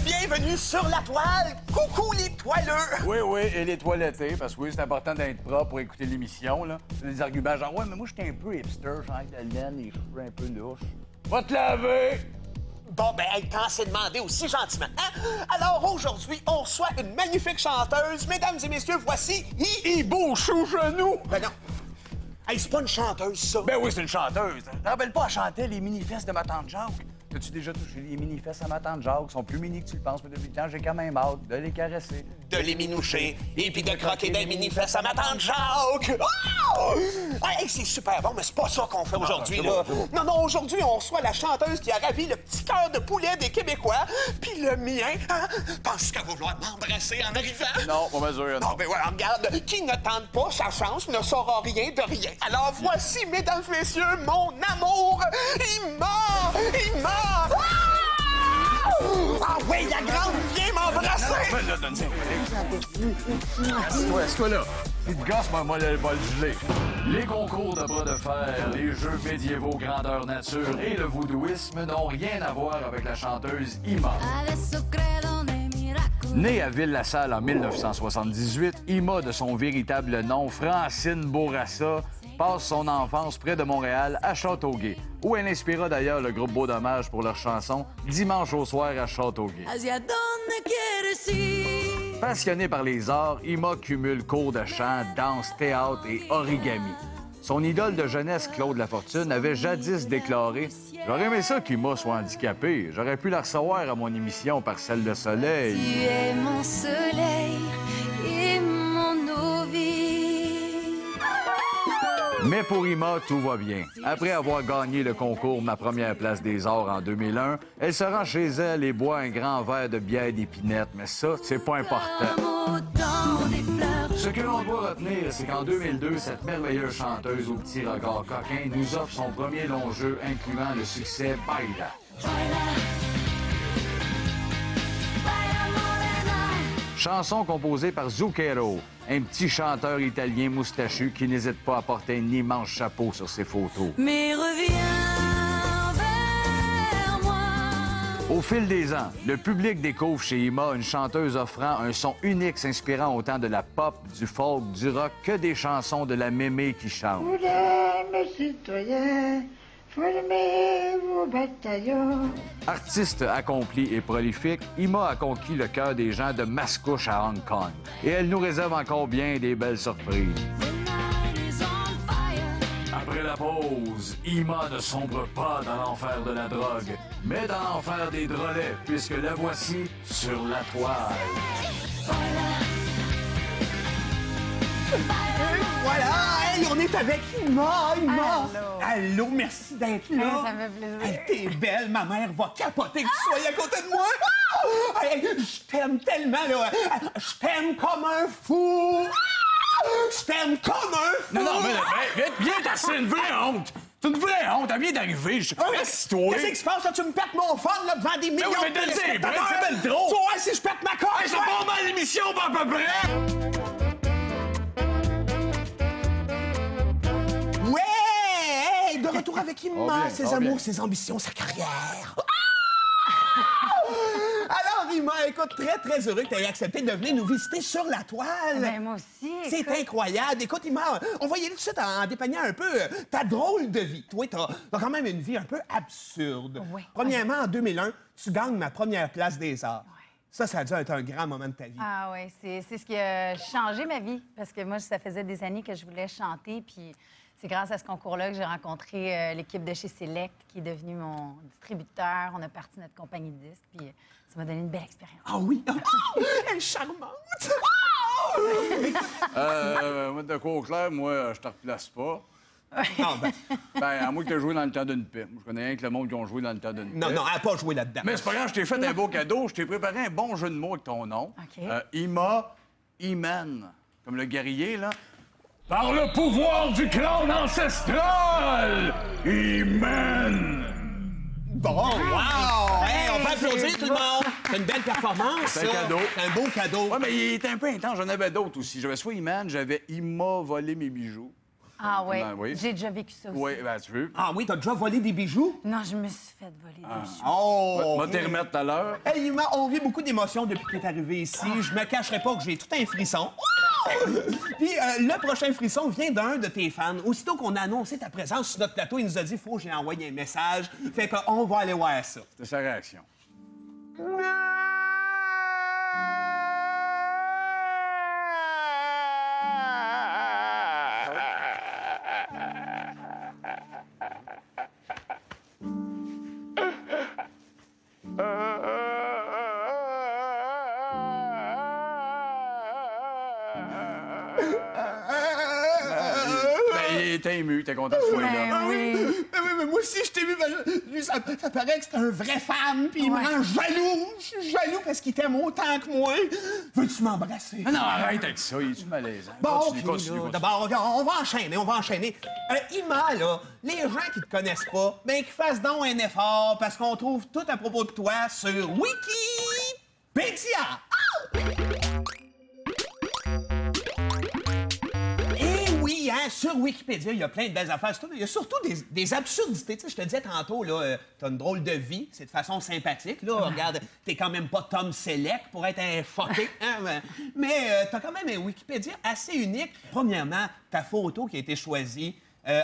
Bienvenue sur la toile! Coucou les toileux! Oui, et les toilettés, parce que oui, c'est important d'être propre pour écouter l'émission, là. Les arguments genre, ouais, mais moi, j'étais un peu hipster, genre avec la laine, les cheveux un peu louches. Va te laver! Bon, ben, quand c'est demandé aussi gentiment, hein? Alors, aujourd'hui, on reçoit une magnifique chanteuse. Mesdames et messieurs, voici Bouche au genou! Ben non. Hey, c'est pas une chanteuse, ça. Ben oui, c'est une chanteuse. Tu te rappelles pas, elle chantait les mini-fesses de ma tante Jacques? As-tu déjà touché les mini-fesses à ma tante Jacques? Ils sont plus mini que tu le penses, mais depuis le temps, j'ai quand même hâte de les caresser. De les minoucher et puis de croquer des mini-fesses à ma tante Jacques! Oh! Hey, c'est super bon, mais c'est pas ça qu'on fait aujourd'hui, là. Non, aujourd'hui, on reçoit la chanteuse qui a ravi le petit cœur de poulet des Québécois, puis le mien, hein? Penses-tu qu'elle va vouloir m'embrasser en arrivant? Non, pas mesure, non. Non, ben voilà, regarde, qui ne tente pas sa chance ne saura rien de rien. Alors voici, mesdames et messieurs, mon amour, Ima! Ah oui, la grande, viens m'embrasser! Là, donne-moi. Assis-toi là. Il te gosse, moi, le gelé. Les concours de bras de fer, les jeux médiévaux grandeur nature et le voodooisme n'ont rien à voir avec la chanteuse Ima. Née à Ville-la-Salle en 1978, Ima, de son véritable nom, Francine Bourassa, passe son enfance près de Montréal, à Châteauguay, où elle inspira d'ailleurs le groupe Beau Dommage pour leur chanson « Dimanche au soir à Châteauguay ». Passionnée par les arts, Ima cumule cours de chant, danse, théâtre et origami. Son idole de jeunesse, Claude Lafortune, avait jadis déclaré « J'aurais aimé ça qu'Ima soit handicapée. J'aurais pu la recevoir à mon émission Parcelle de soleil. » Tu es mon soleil et mon eau vive. Mais pour Ima, tout va bien. Après avoir gagné le concours Ma première place des arts en 2001, elle se rend chez elle et boit un grand verre de bière d'épinette. Mais ça, c'est pas important. Ce que l'on doit retenir, c'est qu'en 2002, cette merveilleuse chanteuse au petit regard coquin nous offre son premier long jeu incluant le succès Baila. Chanson composée par Zucchero, un petit chanteur italien moustachu qui n'hésite pas à porter un immense chapeau sur ses photos. Mais reviens vers moi. Au fil des ans, le public découvre chez Ima une chanteuse offrant un son unique s'inspirant autant de la pop, du folk, du rock que des chansons de la mémé qui chante. Mesdames, citoyens, formez vos bataillons. Artiste accomplie et prolifique, Ima a conquis le cœur des gens de Mascouche à Hong Kong. Et elle nous réserve encore bien des belles surprises. Après la pause, Ima ne sombre pas dans l'enfer de la drogue, mais dans l'enfer des drôlets, puisque la voici sur la toile. Voilà! Hey, on est avec Ima! Allô, merci d'être là! Hey, ça me fait plaisir. Hey, t'es belle, ma mère va capoter que tu sois à côté de moi! Ah! Hey, je t'aime tellement, là! Je t'aime comme un fou! Je t'aime comme un fou! Non, mais viens, c'est une vraie honte! C'est une vraie honte, elle vient d'arriver. Assis-toi! Qu'est-ce qui se passe, là? Tu me perds mon fun, là, devant des millions oui, mais de téléspectateurs? c'est belle drôle! Tu vois, si je pète ma corde! Hey, c'est pas mal l'émission, pas à peu près! Ouais! Hey, de retour avec Ima, ses amours, bien. ses ambitions, sa carrière. Alors, Ima, écoute, très heureux que tu aies accepté de venir nous visiter sur la toile. Ben, moi aussi. C'est écoute. incroyable. Écoute, Ima, on va y aller tout de suite en dépeignant un peu ta drôle de vie. Toi, t'as quand même une vie un peu absurde. Oui. Premièrement, en 2001, tu gagnes ma première place des arts. Ça a dû être un grand moment de ta vie. Ah oui, c'est ce qui a changé ma vie. Parce que moi, ça faisait des années que je voulais chanter. Puis c'est grâce à ce concours-là que j'ai rencontré l'équipe de chez Select, qui est devenue mon distributeur. On a parti notre compagnie de disques. Puis ça m'a donné une belle expérience. Ah oui? Elle est charmante! Moi, de quoi au clair, moi, je te replace pas. Ah, Ben, à moins que tu aies joué dans le temps d'une paix. Moi, je connais rien que le monde qui ont joué dans le temps d'une paix. Non, elle n'a pas joué là-dedans. Mais c'est pas grave, je t'ai fait un beau cadeau. Je t'ai préparé un bon jeu de mots avec ton nom. OK. Ima, Iman, comme le guerrier, là. Par le pouvoir du clan ancestral, Iman! Bon, wow! Hey, on peut applaudir tout le monde! C'est une belle performance, C'est un ça. cadeau. C'est un beau cadeau. Ouais, mais il était un peu intense. J'en avais d'autres aussi. J'avais soit Iman, j'avais Ima volé mes bijoux. Ah oui, Ben oui. j'ai déjà vécu ça aussi. Oui, ben tu veux. Ah oui, t'as déjà volé des bijoux? Non, je me suis fait voler des bijoux. Oh! Va te les remettre tout à l'heure. Hey, Ima, on vit beaucoup d'émotions depuis que t'es arrivé ici. Je me cacherai pas que j'ai tout un frisson. Puis le prochain frisson vient d'un de tes fans. Aussitôt qu'on a annoncé ta présence sur notre plateau, il nous a dit « Faut que j'ai envoyé un message. » Fait qu'on va aller voir ça. C'était sa réaction. Ben, il était ému, t'es content de ce là. Ben oui. Mais moi aussi, je t'ai vu. Lui, ça paraît que c'est un vrai fan, puis il me rend jaloux. Je suis jaloux parce qu'il t'aime autant que moi. Veux-tu m'embrasser? Mais non, arrête avec ça, il est malaisant. Bon, Continue, OK, continue, là, continue. d'abord, on va enchaîner. Ima, là, les gens qui te connaissent pas, ben, qu'ils fassent donc un effort parce qu'on trouve tout à propos de toi sur Wikipédia. Oui, hein, sur Wikipédia, il y a plein de belles affaires. Il y a surtout des absurdités. Tu sais, je te disais tantôt, là, t'as une drôle de vie, c'est de façon sympathique. Là, regarde, t'es quand même pas Tom Selleck pour être un fucké. Hein, mais t'as quand même un Wikipédia assez unique. Premièrement, ta photo qui a été choisie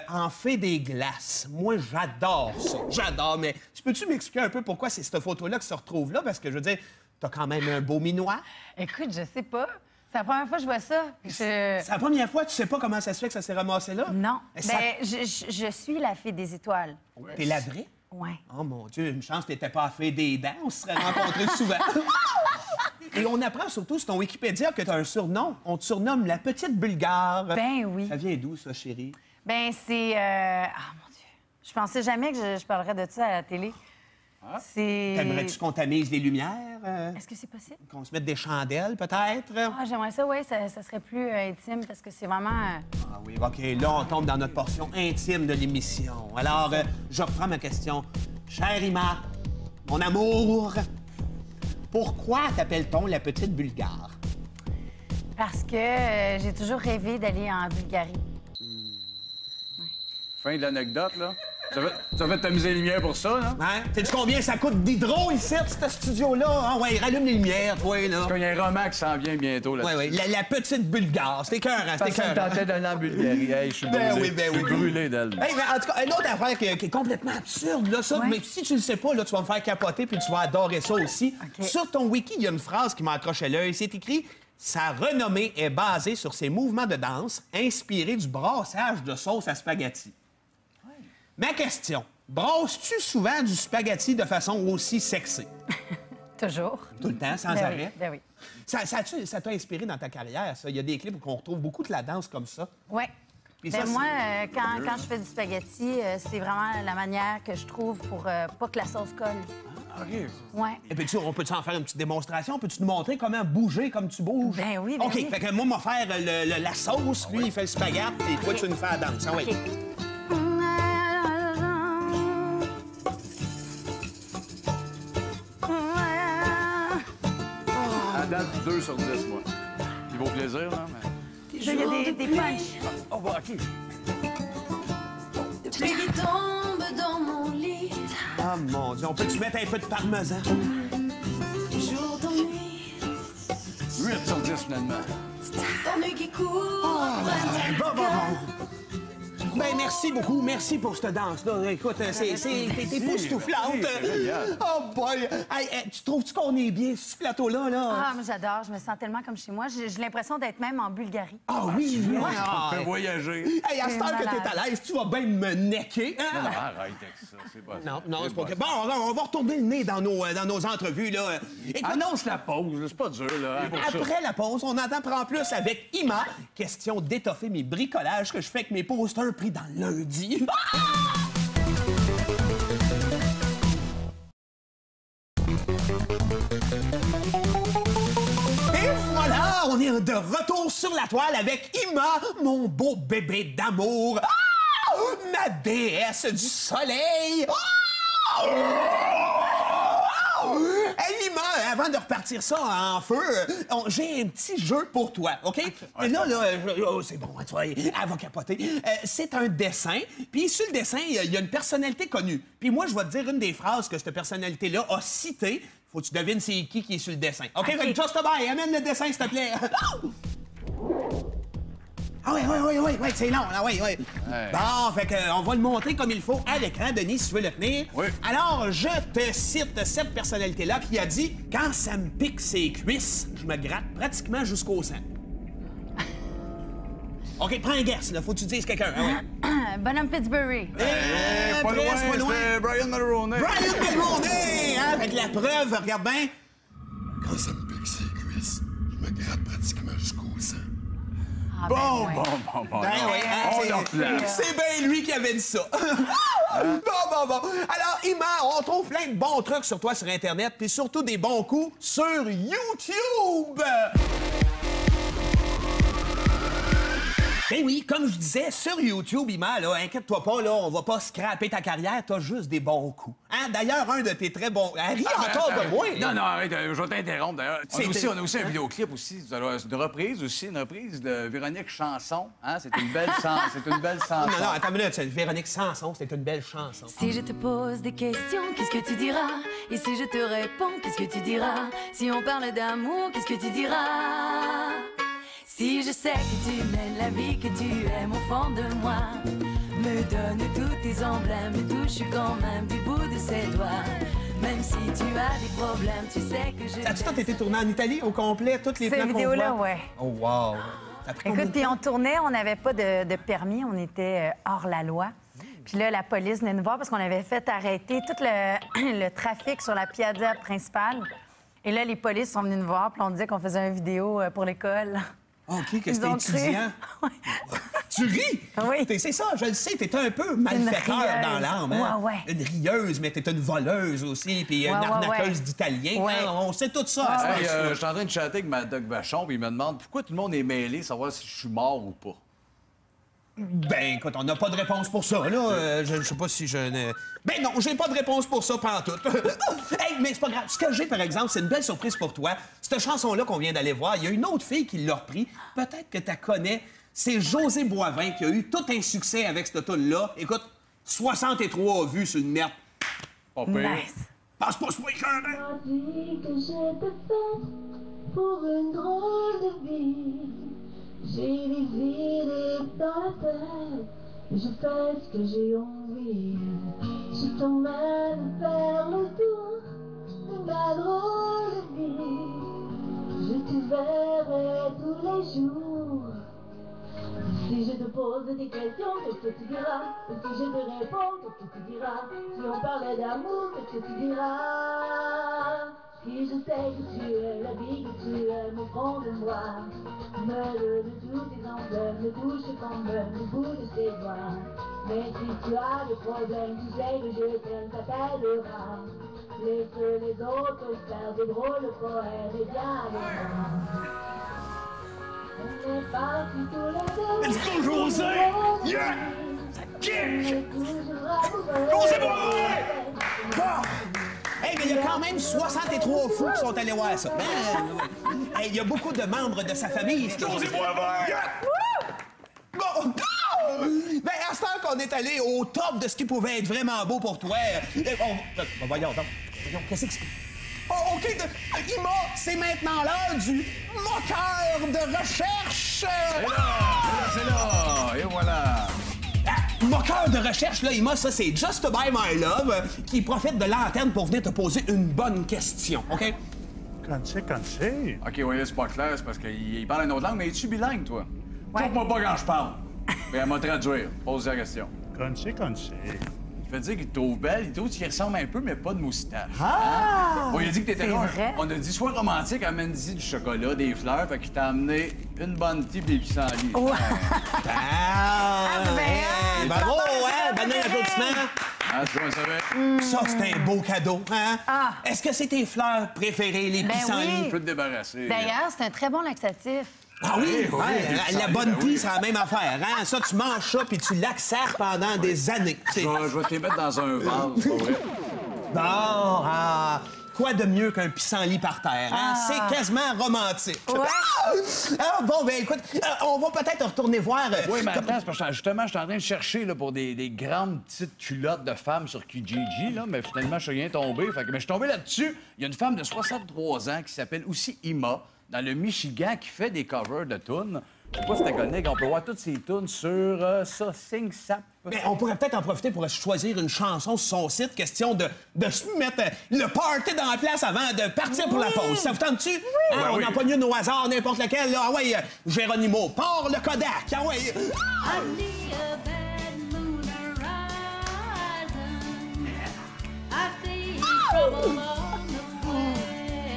en fait des glaces. Moi, j'adore ça. J'adore, mais tu peux-tu m'expliquer un peu pourquoi c'est cette photo-là qui se retrouve là? Parce que, je veux dire, t'as quand même un beau minois. Écoute, je sais pas. C'est la première fois que je vois ça. C'est la première fois, tu sais pas comment ça se fait que ça s'est ramassé là? Non. Ça- Ben, je suis la fée des étoiles. T'es la vraie? Ouais. Oh mon Dieu, une chance que t'étais pas à faire des dents, on se serait rencontrés souvent. Et on apprend surtout sur ton Wikipédia que t'as un surnom. On te surnomme la petite Bulgare. Ben oui. Ça vient d'où, ça, chérie? Ben, c'est. Ah, mon Dieu. Je pensais jamais que je parlerais de ça à la télé. C'est. T'aimerais-tu qu'on tamise les lumières? Est-ce que c'est possible? Qu'on se mette des chandelles, peut-être? Ah, j'aimerais ça, oui, ça serait plus intime parce que c'est vraiment. Ah oui, OK, là, on tombe dans notre portion intime de l'émission. Alors, je reprends ma question. Chère Ima, mon amour, pourquoi t'appelle-t-on la petite Bulgare? Parce que j'ai toujours rêvé d'aller en Bulgarie. Fin de l'anecdote, là. Tu vas t'amuser les lumières pour ça, là? Hein? Sais-tu combien ça coûte d'hydro ici, ce studio-là? Ah ouais, rallume les lumières, toi, là. Il y a un roman qui s'en vient bientôt, là. Oui, oui, la petite Bulgare. C'était écœurant, c'était Ça me écœurant. tentait d'aller en Bulgarie. Hey, je suis Ben brûlé. oui, ben Je suis oui. brûlé d'elle. Hey, ben, en tout cas, une autre affaire qui est complètement absurde, là, ça, Ouais. mais si tu le sais pas, là, tu vas me faire capoter puis tu vas adorer ça aussi. OK. Sur ton wiki, il y a une phrase qui m'a accroché l'œil. C'est écrit « Sa renommée est basée sur ses mouvements de danse inspirés du brassage de sauce à spaghetti. » Ma question, brasses-tu souvent du spaghetti de façon aussi sexy? Toujours. Tout le temps, sans Ben arrêt? oui, ben oui. Ça t'a inspiré dans ta carrière, ça? Il y a des clips où on retrouve beaucoup de la danse comme ça. Oui. Puis Ben ça, moi, quand je fais du spaghetti, c'est vraiment la manière que je trouve pour pas que la sauce colle. OK. Ouais. Et puis, on peut-tu en faire une petite démonstration? Peux-tu nous montrer comment bouger comme tu bouges? Ben oui, ben OK, oui. fait que moi, on va faire la sauce, lui, il fait le spaghetti, et toi, tu nous fais la danse. Ah, oui. OK. À date, 2 sur 10, moi. Il vaut plaisir, là, mais... Il y a des punchs. Oh, bah, OK. Depuis qu'il tombe dans mon lit, Ah, mon Dieu, on peut-tu mettre un peu de parmesan? jour d'ennui, 8 sur 10, finalement. d'ennui qui court. Bon. Ben, merci beaucoup. Merci pour cette danse-là. Écoute, t'es époustouflante. Merci, génial. Oh, boy. Hey, tu trouves-tu qu'on est bien sur ce plateau-là, là? Ah, moi, j'adore. Je me sens tellement comme chez moi. J'ai l'impression d'être même en Bulgarie. Ah oui, oui. On fait voyager. Hey, à cette heure que malade. t'es à l'aise, tu vas bien me necker, hein? Non, arrête avec ça. C'est pas ça. Non, c'est pas OK. Bon, on va retourner le nez dans nos entrevues, là. Écoute, Annonce la pause, c'est pas dur, là, hein, pour ça. après la pause, on en apprend plus avec Ima. Question d'étoffer mes bricolages que je fais avec mes posters pris dans le lundi. Et voilà, on on est de retour sur la toile avec Ima, mon beau bébé d'amour. Ah! Ma déesse du soleil. Ah! Hey, Ima, avant de repartir ça en feu, j'ai un petit jeu pour toi, OK? Là, c'est bon, tu vois, elle va capoter. C'est un dessin, puis sur le dessin, il y a une personnalité connue. Puis moi, je vais te dire une des phrases que cette personnalité-là a citée. Faut que tu devines c'est qui est sur le dessin. OK? Just by, amène le dessin, s'il te plaît. Ah oui, c'est long, là, oui. Bon, fait qu'on va le montrer comme il faut à l'écran, Denis, si tu veux le tenir. Oui. Alors, je te cite cette personnalité-là qui a dit « Quand ça me pique ses cuisses, je me gratte pratiquement jusqu'au sang. » OK, prends un guess, là, faut que tu dises quelqu'un. Ah, ouais. Bonhomme Pittsburgh. Pas loin, c'est Brian Mulroney. Brian Mulroney, hein? Avec la preuve, regarde bien. Quand ça me pique ses cuisses, je me gratte pratiquement jusqu'au sang. Ah, Bon. Ben oui, hein, On leur place. c'est bien lui qui avait dit ça. Bon. Alors, Ima, on trouve plein de bons trucs sur toi sur Internet, puis surtout des bons coups sur YouTube. Ben oui, comme je disais, sur YouTube, Ima, là, inquiète-toi pas, là, on va pas scraper ta carrière, t'as juste des bons coups. Hein? D'ailleurs, un de tes très bons... Elle rit encore de moi. Non, arrête, je vais t'interrompre, d'ailleurs. On a aussi un vidéoclip aussi, une reprise de Véronique Chanson. Hein? C'est une belle chanson. Non, attends une minute, c'est Véronique Sanson, c'est une belle chanson. Si je te pose des questions, qu'est-ce que tu diras? Et si je te réponds, qu'est-ce que tu diras? Si on parle d'amour, qu'est-ce que tu diras? Si je sais que tu mènes la vie que tu aimes au fond de moi, me donne tous tes emblèmes, me touche quand même du bout de ses doigts. Même si tu as des problèmes, tu sais que je... As-tu tant été tourné en Italie au complet, toutes les plans Cette qu'on vidéo-là, voit? ouais. Oh, wow! Ça a pris combien Écoute, de puis temps? on tournait, on n'avait pas de permis, on était hors la loi. Puis là, la police venait nous voir parce qu'on avait fait arrêter tout le trafic sur la piazza principale. Et là, les polices sont venus nous voir, puis on disait qu'on faisait une vidéo pour l'école. OK, que Ils c'était ont cru. étudiant. Tu ris? Oui. C'est ça, je le sais, t'es un peu malfaiteur rieuse. dans l'âme. Hein? Ouais. Une rieuse, mais t'es une voleuse aussi, puis une arnaqueuse d'italien. Ouais. Hein? On sait tout ça. Hey, je suis en train de chatter avec ma Doc Vachon, puis il me demande pourquoi tout le monde est mêlé, savoir si je suis mort ou pas. Ben, écoute, on n'a pas de réponse pour ça, là. Je sais pas si je... Ben non, j'ai pas de réponse pour ça, pantoute. Hey, mais c'est pas grave. Ce que j'ai, par exemple, c'est une belle surprise pour toi. Cette chanson-là qu'on vient d'aller voir, il y a une autre fille qui l'a repris. Peut-être que tu la connais. C'est José Boivin qui a eu tout un succès avec cette tune-là. Écoute, 63 vues sur une merde. Pas pire. Nice. Passe pas ce week-end, hein? m'a dit que j'étais faite pour une drôle de vie. J'ai les idées dans la tête, je fais ce que j'ai envie. Je t'emmène faire le tour de ma drôle de vie. Je te verrai tous les jours. Si je te pose des questions, qu'est-ce que tu diras? Et si je te réponds, qu'est-ce que tu diras? Si on parlait d'amour, qu'est-ce que tu diras? Si je sais que tu es la vie que tu aimes au fond de moi, me donne tous tes emblèmes, me touche quand même le bout de tes doigts. Mais si tu as des problèmes, tu sais que je t'aime, t'appellera. Laisse les autres faire de drôles poèmes et viens avec moi. On est partis tous les deux. Let's go, José! Yeah! Ça kick! José Hey, mais il y a quand même 63 fous qui sont allés voir ça. Hey, il y a beaucoup de membres de sa famille. José Boivin! Bon, ben, à ce temps qu'on est allé au top de ce qui pouvait être vraiment beau pour toi, voyons donc. Voyons, qu'est-ce que c'est? Oh, OK, Ima, c'est maintenant l'heure du moqueur de recherche! C'est là, et voilà. Moqueur de recherche, là, Ima, ça, c'est Just By My Love qui profite de l'antenne pour venir te poser une bonne question, OK? Conché. OK, ouais, là, c'est pas clair, c'est parce qu'il parle une autre langue, mais es-tu bilingue, toi? Ouais. Coupe-moi pas quand je parle. Mais elle m'a traduire. Pose la question. Conché. Il fait dire qu'il te trouve belle, il trouve qu'il ressemble un peu, mais pas de moustache. Ah! Bon, il a dit que t'étais C'est là. vrai? On a dit, sois romantique, amène-y du chocolat, des fleurs, fait qu'il t'a amené une bonne tea pis des pissenlits. Ah! c'est bien, Bravo, tu hein? m'en Bonne parles, applaudissement! Ah Ah, tu vois, ça va? Ça, c'est un beau cadeau, hein? Ah. Est-ce que c'est tes fleurs préférées, les Ben pissenlits? oui. Tu peux te débarrasser. D'ailleurs, c'est un très bon laxatif. Ah oui? oui, Ouais, les la pissenlits, bonne ben pie, oui. c'est la même affaire, hein? Ça, tu manges ça, puis tu l'accères pendant des années. C'est... Je vais te les mettre dans un vase, c'est pas vrai? Bon, ah, quoi de mieux qu'un pissenlit par terre, hein? C'est quasiment romantique. Ouais. Ah, bon, ben écoute, on va peut-être retourner voir... Oui, mais attends, c'est parce que justement, je suis en train de chercher là, pour des grandes petites culottes de femmes sur Kijiji, là, mais finalement, je suis rien tombé. Fait que, mais je suis tombé là-dessus. Il y a une femme de 63 ans qui s'appelle aussi Ima, dans le Michigan, qui fait des covers de tunes. Je sais pas si tu connais, on peut voir toutes ces tunes sur ça, Sing Sap. Mais on pourrait peut-être en profiter pour choisir une chanson sur son site, question de se mettre le party dans la place avant de partir pour la pause. Ça vous tente-tu? Oui. Ouais, on oui. en pogne une au hasard, n'importe laquelle. Là. Ah ouais, Géronimo, pars le Kodak. Ah ouais. I see a bad moon horizon. I see trouble on the way.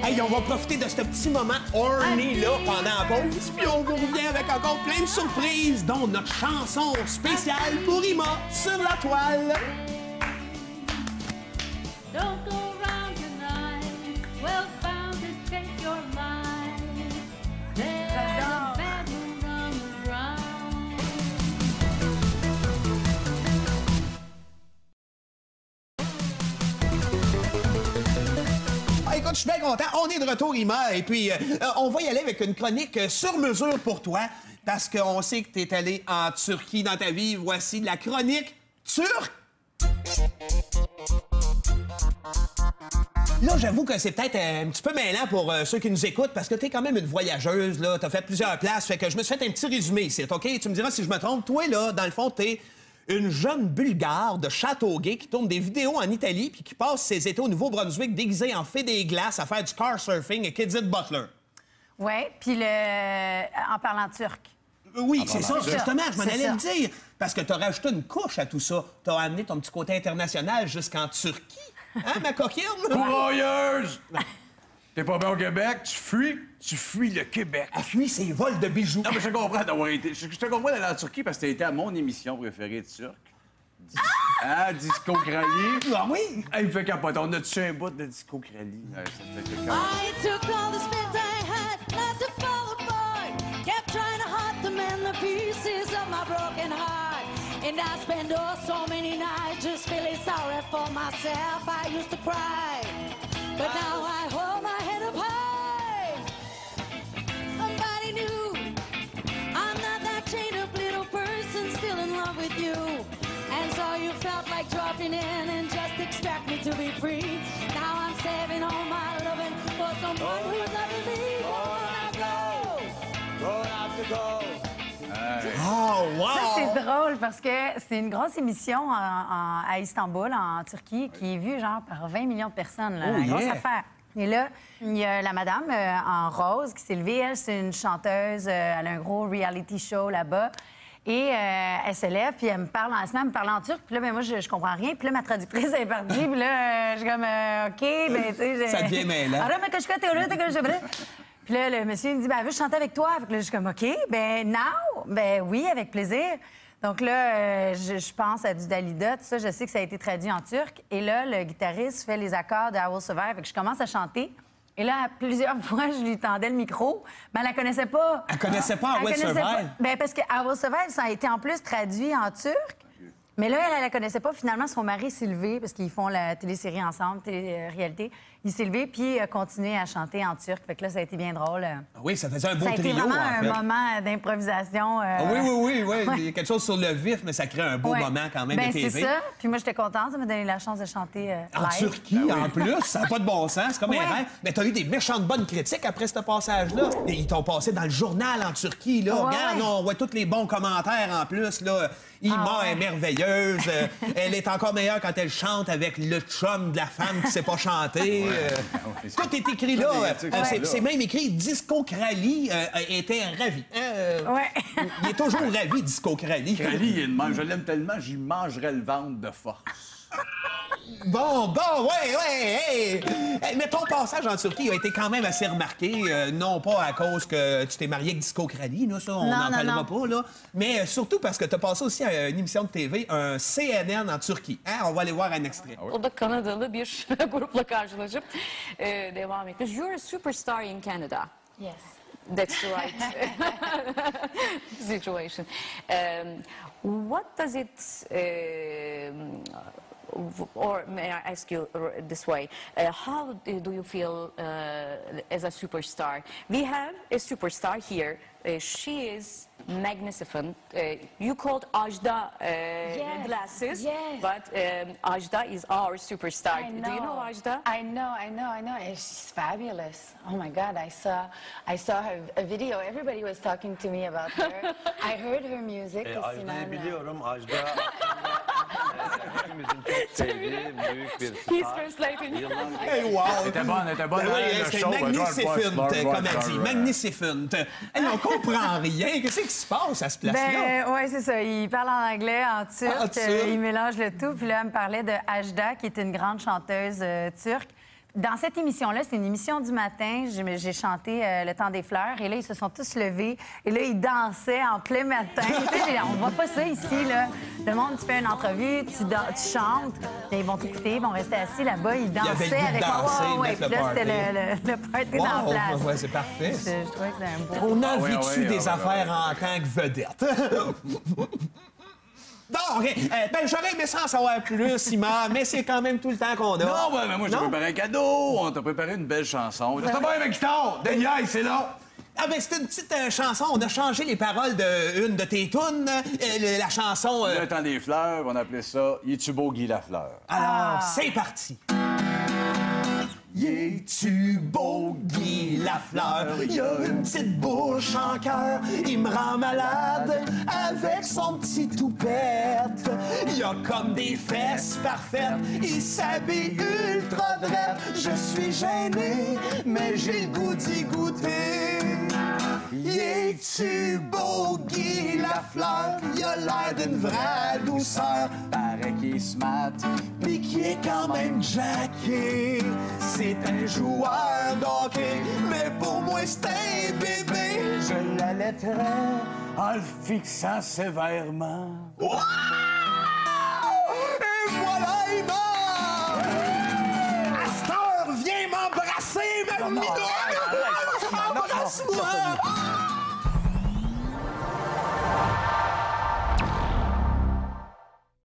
Hey, on va profiter de ce petit moment horny-là pendant la pause, puis on vous revient avec encore plein de surprises, dont notre chanson spéciale pour Ima sur la toile. Don't go round tonight. Well bound to take your mind. There's a bad moon around. Ah, écoute, je suis bien content. On est de retour, Ima, et puis on va y aller avec une chronique sur mesure pour toi, parce qu'on sait que tu es allé en Turquie dans ta vie. Voici la chronique turque. Là, j'avoue que c'est peut-être un petit peu mêlant pour ceux qui nous écoutent, parce que t'es quand même une voyageuse, là. T'as fait plusieurs places, fait que je me suis fait un petit résumé ici, OK? Tu me diras si je me trompe. Toi, là, dans le fond, t'es une jeune Bulgare de Châteauguay qui tourne des vidéos en Italie puis qui passe ses étés au Nouveau-Brunswick déguisée en fée des glaces à faire du car surfing et Edith Butler. Oui, puis en parlant turc. Oui, c'est ça, c'est justement, ça. je m'en C'est allais ça. le dire. Parce que t'as rajouté une couche à tout ça. T'as amené ton petit côté international jusqu'en Turquie. Hein, ma coquine? Courailleuse! T'es pas bien au Québec, tu fuis le Québec. Elle fuit ses vols de bijoux. Non, mais je comprends d'avoir été. Je te comprends d'aller en Turquie parce que t'as été à mon émission préférée de turc. Ah, Disco Krali. Ah oui? Ah, il me fait capoter. On a-tu un bout de Disco Krali? Ouais, ça me fait capoter. I took all the spent I had not to fall apart. Kept trying to hide them and the pieces of my broken heart. And I spent oh so many nights just feeling sorry for myself. I used to cry, but now I hold my head up high. Somebody new, I'm not that chained up little person still in love with you. And so you felt like dropping in and just expect me to be free. Now I'm saving all my loving for someone who's loving me. Oh, wow! Ça, c'est drôle parce que c'est une grosse émission à Istanbul, en Turquie, qui est vue genre par 20 millions de personnes. Là, Oh, la grosse yeah. affaire. Et là, il y a la madame en rose qui s'est levée. Elle, c'est une chanteuse. Elle a un gros reality show là-bas. Et elle se lève, puis elle me parle en turc. Puis là, ben, moi, je comprends rien. Puis là, ma traductrice est partie. Puis là, je suis comme, OK, ben, tu sais... Ça devient mêlant. Puis là, le monsieur il me dit, ben, elle veut chanter avec toi. Fait que là, je suis comme, OK, ben, now? Ben oui, avec plaisir. Donc là, je pense à du Dalida, tout ça. Je sais que ça a été traduit en turc. Et là, le guitariste fait les accords de I Will Survive. Fait que je commence à chanter. Et là, plusieurs fois, je lui tendais le micro, mais elle la connaissait pas. Elle connaissait pas I Will Elle connaissait Survive? pas. Ben, parce que I Will Survive, ça a été en plus traduit en turc. Mais là, elle la connaissait pas. Finalement, son mari s'est levé, parce qu'ils font la télésérie ensemble, télé-réalité. Il s'est levé, puis a continué à chanter en turc. Fait que là, ça a été bien drôle. Oui, ça faisait un beau Ça a été trio, vraiment en fait. un moment d'improvisation. Ah oui. Il y a quelque chose sur le vif, mais ça crée un beau Ouais. moment quand même Ben, de TV. c'est ça. Puis moi, j'étais contente. Ça m'a donné la chance de chanter En live. Turquie, en plus, ça n'a pas de bon sens. C'est comme Ouais. un rêve. Mais t'as eu des méchantes bonnes critiques après ce passage-là. Et ils t'ont passé dans le journal en Turquie, là. Ouais, Regarde, ouais. là, on voit tous les bons commentaires en plus, là. Ima ouais. est merveilleuse. Elle est encore meilleure quand elle chante avec le chum de la femme qui sait pas chanter. Tout est écrit là. C'est même écrit Disco Krali était ravi. Ouais. Il est toujours ravi, Disco Krali. Krali, il est de même. Je l'aime tellement, j'y mangerais le ventre de force. Bon, ouais. Mais ton passage en Turquie a été quand même assez remarqué, non pas à cause que tu t'es marié avec Disco Crali, là, ça, on n'en parlera pas, là, mais surtout parce que tu as passé aussi à une émission de TV, un CNN en Turquie. Hein? On va aller voir un extrait. O da Kanadalı bir grupla karşılaşıp devam etmiş. You're a superstar in Canada. Yes. That's the right situation. What does it, or may I ask you this way, how do you feel as a superstar? We have a superstar here. She is magnificent. You called Ajda glasses, yes. but Ajda is our superstar. Do you know Ajda? I know. And she's fabulous. Oh my God, I saw a video. Everybody was talking to me about her. I heard her music. Ajda'yı biliyorum. Ajda hepimizin çok sevdiği büyük bir star. He's translating. Hey, wow! Elle était bonne. Oui, Le c'était show, magnificent, comme elle dit. George. Magnificent. Hey, on comprend rien. Qu'est-ce qui se passe à ce place-là? Oui, c'est ça. Il parle en anglais, en turc. En turc. Il mélange le tout. Puis là, elle me parlait de Ajda, qui est une grande chanteuse turque. Dans cette émission-là, c'est une émission du matin. J'ai chanté Le temps des fleurs. Et là, ils se sont tous levés. Et là, ils dansaient en plein matin. Tu sais, on voit pas ça ici, là. Le monde, tu fais une entrevue, tu chantes. Puis ils vont t'écouter, ils vont rester assis là-bas. Ils dansaient le goût de avec danser, moi. mettre Puis le là, c'était party. le party dans la place. Ouais, c'est parfait. Je trouvais que c'était un beau... On a oui, vécu oui, des oui, affaires en tant que vedette. Bon, OK. Ben, j'aurais aimé ça en savoir plus, Simon, mais c'est quand même tout le temps qu'on a. Non, ouais, mais moi, j'ai Non? préparé un cadeau. On t'a préparé une belle chanson. T'as pas avec guitare. Daniel, c'est là. Ah, ben, c'est une petite chanson. On a changé les paroles d'une de tes tunes. La chanson... Le temps des fleurs, on appelait ça « Es-tu beau, Guy Lafleur ». Alors, c'est parti. Es-tu beau, Guy Lafleur? Il a une petite bouche en cœur. Il me rend malade avec son petit toupette. Il a comme des fesses parfaites. Il s'habille ultra drette. Je suis gêné, mais j'ai le goût d'y goûter. Es-tu beau, Guy Lafleur? Il a l'air d'une vraie douceur. Paraît qu'il se mate. Mais qui est quand même jacké. C'est un joueur d'hockey, mais pour moi c'est un bébé. Je l'allaiterai en le fixant sévèrement. Wow! Et voilà, il meurt! À cette heure, viens m'embrasser, ma minouille! Embrasse-moi!